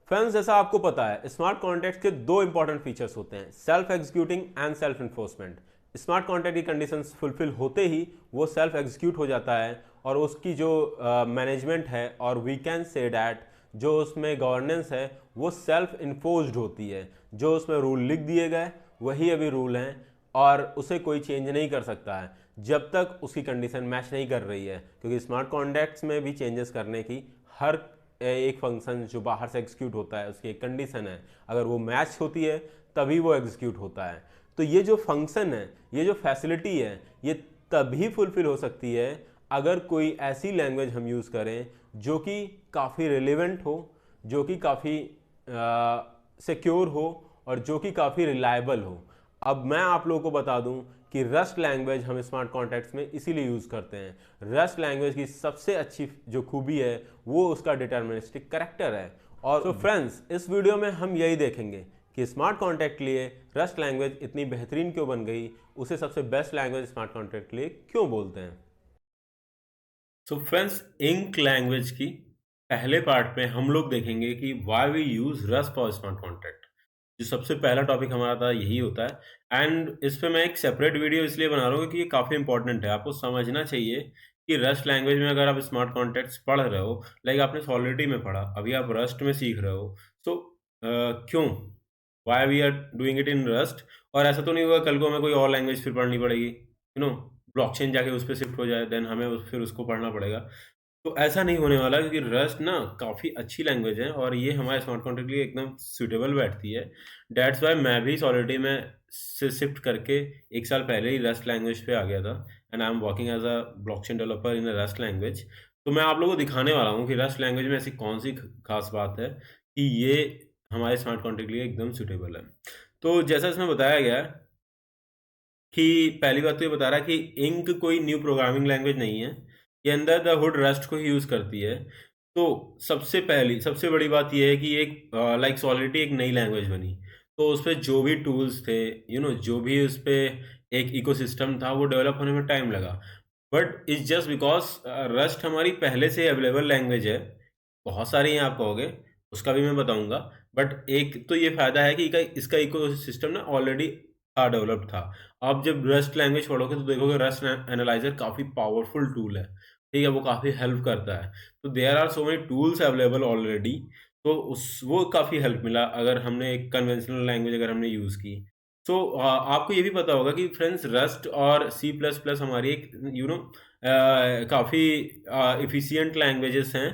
Friends, जैसा आपको पता है स्मार्ट कॉन्ट्रैक्ट के दो इंपॉर्टेंट फीचर्स होते हैं, self executing and self enforcement. Smart contract की कंडीशंस फुलफिल होते ही वो सेल्फ एग्जीक्यूट हो जाता है और उसकी जो मैनेजमेंट है और वी कैन से डैट जो उसमें गवर्नेंस है वो सेल्फ इन्फोर्स्ड होती है। जो उसमें रूल लिख दिए गए वही अभी रूल हैं और उसे कोई चेंज नहीं कर सकता है जब तक उसकी कंडीशन मैच नहीं कर रही है, क्योंकि स्मार्ट कॉन्ट्रैक्ट्स में भी चेंजेस करने की हर एक फंक्शन जो बाहर से एग्जीक्यूट होता है उसकी एक कंडीशन है, अगर वो मैच होती है तभी वो एग्जीक्यूट होता है। तो ये जो फंक्शन है, ये जो फैसिलिटी है, ये तभी फुलफिल हो सकती है अगर कोई ऐसी लैंग्वेज हम यूज़ करें जो कि काफ़ी रिलेवेंट हो, जो कि काफ़ी सिक्योर हो और जो कि काफ़ी रिलायबल हो। अब मैं आप लोगों को बता दूं कि रस्ट लैंग्वेज हम स्मार्ट कॉन्ट्रैक्ट्स में इसीलिए यूज़ करते हैं। रस्ट लैंग्वेज की सबसे अच्छी जो खूबी है वो उसका डिटर्मिनिस्टिक कैरेक्टर है। और तो फ्रेंड्स, इस वीडियो में हम यही देखेंगे कि स्मार्ट कॉन्ट्रैक्ट के लिए रस्ट लैंग्वेज इतनी बेहतरीन क्यों बन गई, उसे सबसे बेस्ट लैंग्वेज स्मार्ट कॉन्ट्रैक्ट के लिए क्यों बोलते हैं। सो फ्रेंड्स, इंक लैंग्वेज की पहले पार्ट में हम लोग देखेंगे कि why we use Rust for smart contract. जो सबसे पहला टॉपिक हमारा था यही होता है एंड इस पे मैं एक सेपरेट वीडियो इसलिए बना रहा हूँ क्योंकि ये काफ़ी इंपॉर्टेंट है। आपको समझना चाहिए कि रस्ट लैंग्वेज में अगर आप स्मार्ट कॉन्ट्रैक्ट्स पढ़ रहे हो, लाइक आपने सॉलिडिटी में पढ़ा, अभी आप रस्ट में सीख रहे हो, सो क्यों, why we are doing it in Rust. और ऐसा तो नहीं होगा कल को हमें कोई और लैंग्वेज फिर पढ़नी पड़ेगी, ब्लॉकचेन जाके उस पे शिफ्ट हो जाए, देन हमें फिर उसको पढ़ना पड़ेगा। तो ऐसा नहीं होने वाला क्योंकि रस्ट ना काफ़ी अच्छी लैंग्वेज है और ये हमारे स्मार्ट कॉन्ट्रैक्ट के लिए एकदम सूटेबल बैठती है। दैट्स वाई मैं भी सॉलिडिटी में से शिफ्ट करके 1 साल पहले ही रस्ट लैंग्वेज पे आ गया था and I am working as a blockchain developer in Rust language. तो मैं आप लोगों को दिखाने वाला हूँ कि रस्ट लैंग्वेज में ऐसी कौन सी खास बात है कि ये हमारे स्मार्ट कॉन्ट्रैक्ट के लिए एकदम सूटेबल है। तो जैसा इसमें बताया गया है कि पहली बात तो ये बता रहा है कि इंक कोई न्यू प्रोग्रामिंग लैंग्वेज नहीं है, ये अंदर द हुड रस्ट को ही यूज़ करती है। तो सबसे बड़ी बात ये है कि एक लाइक सॉलिडिटी एक नई लैंग्वेज बनी, तो उस पे जो भी टूल्स थे, जो भी उस पे एक इकोसिस्टम था वो डेवलप होने में टाइम लगा। But it's just because rust हमारी पहले से अवेलेबल लैंग्वेज है। बहुत सारी हैं आप कहोगे, उसका भी मैं बताऊंगा। बट एक तो ये फ़ायदा है कि इसका इकोसिस्टम ना ऑलरेडी डेवलप्ड था। आप जब रस्ट लैंग्वेज पढ़ोगे तो देखोगे रस्ट एनालाइजर काफ़ी पावरफुल टूल है, ठीक है? वो काफ़ी हेल्प करता है। तो there are so many tools available already. तो उस वो काफ़ी हेल्प मिला अगर हमने एक कन्वेंशनल लैंग्वेज अगर हमने यूज़ की। सो आपको ये भी पता होगा कि फ्रेंड्स रस्ट और सी प्लस प्लस हमारी एक काफ़ी एफिशिएंट लैंग्वेजेस हैं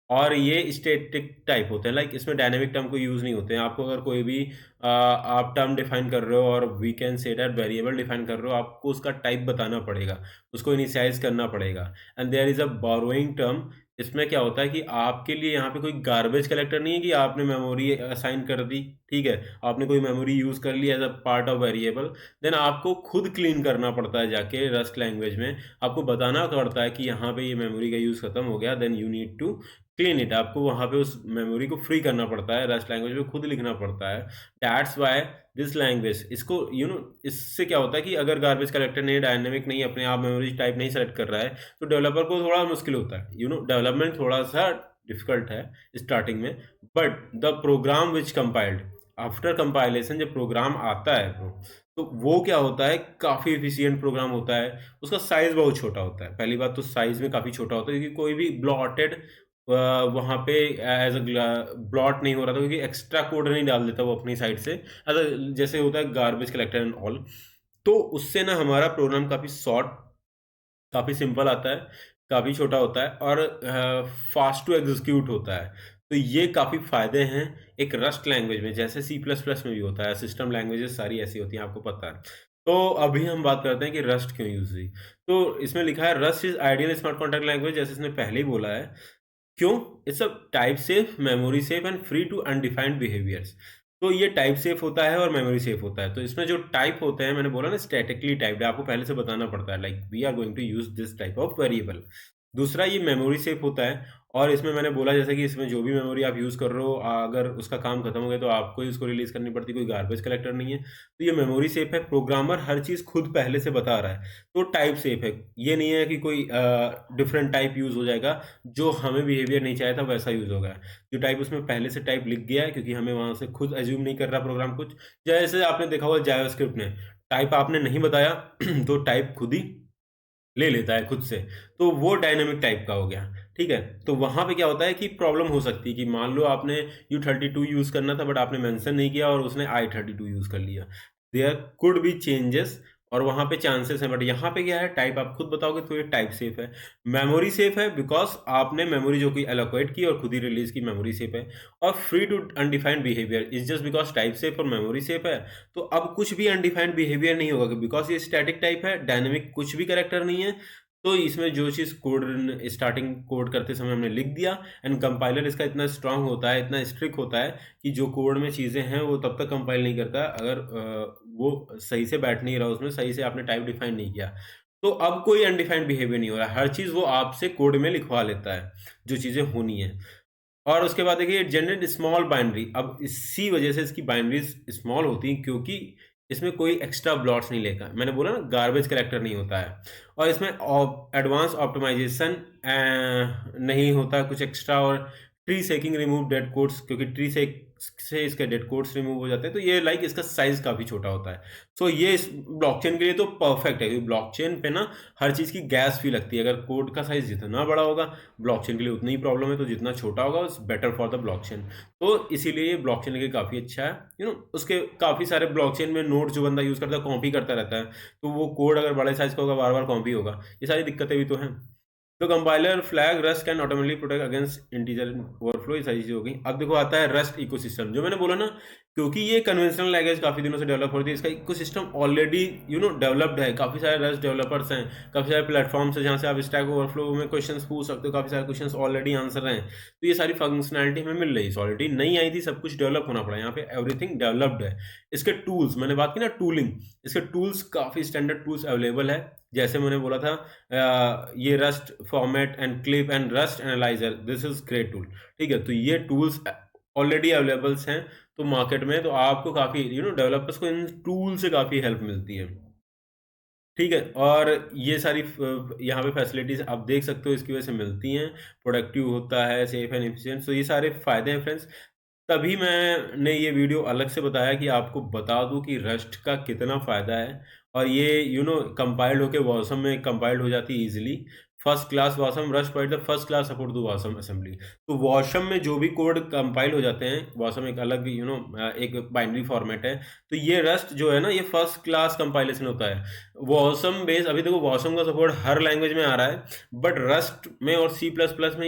और ये स्टैटिक टाइप होते हैं, लाइक इसमें डायनामिक टर्म को यूज़ नहीं होते हैं। आपको अगर कोई भी आप टर्म डिफाइन कर रहे हो और we can say that variable define कर रहे हो, आपको उसका टाइप बताना पड़ेगा, उसको इनिशियलाइज़ करना पड़ेगा। And there is a borrowing term. इसमें क्या होता है कि आपके लिए यहाँ पे कोई गार्बेज कलेक्टर नहीं है कि आपने मेमोरी असाइन कर दी, ठीक है? आपने कोई मेमोरी यूज़ कर ली as a part of variable, then आपको खुद क्लीन करना पड़ता है जाके रस्ट लैंग्वेज में। आपको बताना पड़ता है कि यहाँ पे ये मेमोरी का यूज़ खत्म हो गया, then you need to clean it. आपको वहाँ पे उस मेमोरी को फ्री करना पड़ता है, रस्ट लैंग्वेज में खुद लिखना पड़ता है। दैट्स व्हाई दिस लैंग्वेज इसको इससे क्या होता है कि अगर गार्बेज कलेक्टर नहीं, डायनामिक नहीं, अपने आप मेमोरी टाइप नहीं सेलेक्ट कर रहा है, तो डेवलपर को थोड़ा मुश्किल होता है। डेवलपमेंट थोड़ा-सा डिफ़िकल्ट है स्टार्टिंग में, but the program which compiled, after compilation जब प्रोग्राम आता है तो वो क्या होता है, काफ़ी एफिशिएंट प्रोग्राम होता है। उसका साइज़ बहुत छोटा होता है। पहली बात तो साइज़ में काफ़ी छोटा होता है क्योंकि कोई भी ब्लॉटेड वहाँ पे एज़ अ ब्लॉट नहीं हो रहा था क्योंकि एक्स्ट्रा कोड नहीं डाल देता वो अपनी साइड से, एज़ अ जैसे होता है गार्बेज कलेक्टर एंड ऑल। तो उससे ना हमारा प्रोग्राम काफ़ी शॉर्ट, काफ़ी सिंपल आता है, काफ़ी छोटा होता है और फ़ास्ट टू एग्ज़ीक्यूट होता है। तो ये काफ़ी फ़ायदे हैं एक रस्ट लैंग्वेज में, जैसे सी प्लस प्लस में भी होता है, सिस्टम लैंग्वेजेज़ सारी ऐसी होती हैं, आपको पता है। तो अभी हम बात करते हैं कि रस्ट क्यों यूज़ हुई। तो इसमें लिखा है Rust is ideal smart contract language, जैसे इसने पहले ही बोला है। क्यों? It's a type safe, memory safe and free to undefined behaviours. तो ये टाइप सेफ होता है और मेमोरी सेफ होता है। तो इसमें जो टाइप होते हैं, मैंने बोला ना स्टैटिकली टाइप्ड है, आपको पहले से बताना पड़ता है, like we are going to use this type of variable. दूसरा, ये मेमोरी सेफ होता है और इसमें मैंने बोला जैसे कि इसमें जो भी मेमोरी आप यूज़ कर रहे हो अगर उसका काम खत्म हो गया तो आपको ही उसको रिलीज़ करनी पड़ती, कोई गार्बेज कलेक्टर नहीं है। तो ये मेमोरी सेफ है, प्रोग्रामर हर चीज़ खुद पहले से बता रहा है, तो टाइप सेफ है। ये नहीं है कि कोई डिफरेंट टाइप यूज़ हो जाएगा, जो हमें बिहेवियर नहीं चाहिए था वैसा यूज़ होगा। जो टाइप उसमें पहले से टाइप लिख गया है, क्योंकि हमें वहाँ से खुद एज्यूम नहीं कर रहा प्रोग्राम कुछ। जैसे आपने देखा होगा जावास्क्रिप्ट में टाइप आपने नहीं बताया तो टाइप खुद ही ले लेता है खुद से, तो वो डायनेमिक टाइप का हो गया। ठीक है, तो वहां पे क्या होता है कि प्रॉब्लम हो सकती है कि मान लो आपने U32 यूज करना था बट आपने मेंशन नहीं किया और उसने I32 यूज कर लिया, देयर कुड बी चेंजेस और वहां पे चांसेस हैं। बट यहाँ पे क्या है, टाइप आप खुद बताओगे तो ये टाइप सेफ है। मेमोरी सेफ है बिकॉज आपने मेमोरी जो कि एलोकेट की और खुद ही रिलीज की, मेमोरी सेफ है। और free to undefined behaviour is just because type safe और मेमोरी सेफ है, तो अब कुछ भी अनडिफाइंड बिहेवियर नहीं होगा बिकॉज ये स्टैटिक टाइप है, डायनेमिक कुछ भी कैरेक्टर नहीं है। तो इसमें जो चीज़ कोड स्टार्टिंग कोड करते समय हमने लिख दिया, एंड कंपाइलर इसका इतना स्ट्रांग होता है, इतना स्ट्रिक्ट होता है कि जो कोड में चीज़ें हैं वो तब तक कंपाइल नहीं करता अगर वो सही से बैठ नहीं रहा, उसमें सही से आपने टाइप डिफाइन नहीं किया। तो अब कोई अनडिफाइंड बिहेवियर नहीं हो रहा, हर चीज़ वो आपसे कोड में लिखवा लेता है जो चीज़ें होनी है। और उसके बाद देखिए जनरेट स्मॉल बाइनरी, अब इसी वजह से इसकी बाइनरीज स्मॉल होती हैं क्योंकि इसमें कोई एक्स्ट्रा ब्लॉट्स नहीं लेगा, मैंने बोला ना गार्बेज करेक्टर नहीं होता है। और इसमें एडवांस ऑप्टिमाइजेशन नहीं होता कुछ एक्स्ट्रा, और ट्री सेकिंग रिमूव डेड कोड्स, क्योंकि ट्री सेक से इसके डेड कोड्स रिमूव हो जाते हैं, तो ये लाइक इसका साइज काफ़ी छोटा होता है। सो ये इस ब्लॉकचेन के लिए तो परफेक्ट है, क्योंकि ब्लॉकचेन पे ना हर चीज़ की गैस फी लगती है। अगर कोड का साइज जितना बड़ा होगा ब्लॉकचेन के लिए उतनी ही प्रॉब्लम है, तो जितना छोटा होगा उस बेटर फॉर द ब्लॉकचेन। तो इसीलिए ये ब्लॉकचेन के लिए काफ़ी अच्छा है। उसके काफ़ी सारे ब्लॉकचेन में नोड जो बंदा यूज़ करता है कॉपी करता रहता है, तो वो कोड अगर बड़े साइज का होगा बार बार कॉपी होगा, ये सारी दिक्कतें भी तो हैं। तो compiler flag rust can automatically protect against integer overflow, ये सारी चीज़ हो गई। अब देखो आता है रस्ट इकोसिस्टम, जो मैंने बोला ना, क्योंकि ये कन्वेंशनल लैंग्वेज काफ़ी दिनों से डेवलप हो रही है, इसका इकोसिस्टम ऑलरेडी डेवलप्ड है। काफ़ी सारे रस्ट डेवलपर्स हैं, काफ़ी सारे प्लेटफॉर्म्स हैं जहाँ से आप स्टैक ओवरफ्लो में क्वेश्चंस पूछ सकते हो, काफ़ी सारे क्वेश्चंस ऑलरेडी आंसर हैं। तो ये सारी फंक्शनैलिटी हमें मिल रही है, ऑलरेडी नहीं आई थी, सब कुछ डेवलप होना पड़ा, यहाँ पे एवरीथिंग डेवलप्ड है। इसके टूल्स, मैंने बात की ना टूलिंग, इसके टूल्स काफ़ी स्टैंडर्ड टूल्स अवेलेबल है। जैसे मैंने बोला था ये rust format and clip and rust analyser, this is great tool. ठीक है, तो ये टूल्स ऑलरेडी अवेलेबल्स हैं तो मार्केट में, तो आपको काफ़ी डेवलपर्स को इन टूल से काफ़ी हेल्प मिलती है। ठीक है, और ये सारी यहाँ पे फैसिलिटीज़ आप देख सकते हो इसकी वजह से मिलती हैं, प्रोडक्टिव होता है, सेफ एंड एफिशिएंट, तो ये सारे फ़ायदे हैं फ्रेंड्स। तभी मैंने ये वीडियो अलग से बताया कि आपको बता दूं कि रस्ट का कितना फ़ायदा है। और ये कंपाइल्ड होके वॉसम में कंपाइल्ड हो जाती है easily. First class Wasm Rust provide the first class support to Wasm assembly. तो वॉसम में जो भी कोड कंपाइल हो जाते हैं, वॉसम एक अलग एक बाइनरी फॉर्मेट है, तो ये रस्ट जो है ना ये फर्स्ट क्लास कंपाइलेशन होता है। वॉसम बेस, अभी देखो वॉसम का सपोर्ट हर लैंग्वेज में आ रहा है, बट रस्ट में और C++ में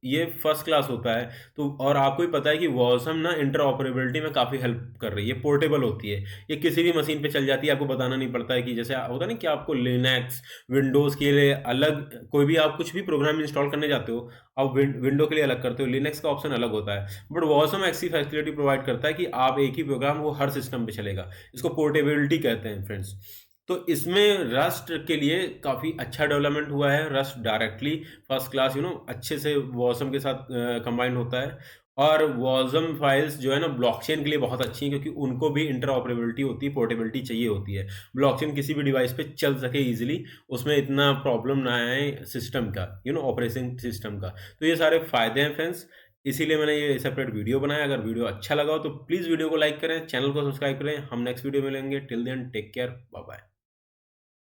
ये फर्स्ट क्लास होता है। तो और आपको ही पता है कि वॉसम ना इंटरऑपरेबिलिटी में काफ़ी हेल्प कर रही है, पोर्टेबल होती है, ये किसी भी मशीन पे चल जाती है, आपको बताना नहीं पड़ता है कि जैसे होता नहीं कि आपको लिनक्स विंडोज़ के लिए अलग, कोई भी आप कुछ भी प्रोग्राम इंस्टॉल करने जाते हो आप विंडो के लिए अलग करते हो, लिनक्स का ऑप्शन अलग होता है, बट वॉसम ऐसी फैसिलिटी प्रोवाइड करता है कि आप एक ही प्रोग्राम वो हर सिस्टम पे चलेगा। इसको पोर्टेबिलिटी कहते हैं फ्रेंड्स। तो इसमें रस्ट के लिए काफ़ी अच्छा डेवलपमेंट हुआ है, रस्ट डायरेक्टली फर्स्ट क्लास अच्छे से वॉसम के साथ कंबाइंड होता है। और वॉसम फाइल्स जो है ना ब्लॉकचेन के लिए बहुत अच्छी हैं, क्योंकि उनको भी इंटरऑपरेबिलिटी होती है, पोर्टेबिलिटी चाहिए होती है, ब्लॉकचेन किसी भी डिवाइस पे चल सके इजीली, उसमें इतना प्रॉब्लम ना आए सिस्टम का, ऑपरेटिंग सिस्टम का। तो ये सारे फायदे हैं फ्रेंड्स, इसीलिए मैंने ये सेपरेट वीडियो बनाया। अगर वीडियो अच्छा लगा हो तो प्लीज़ वीडियो को लाइक करें, चैनल को सब्सक्राइब करें। हम नेक्स्ट वीडियो में मिलेंगे, till then take care, bye bye.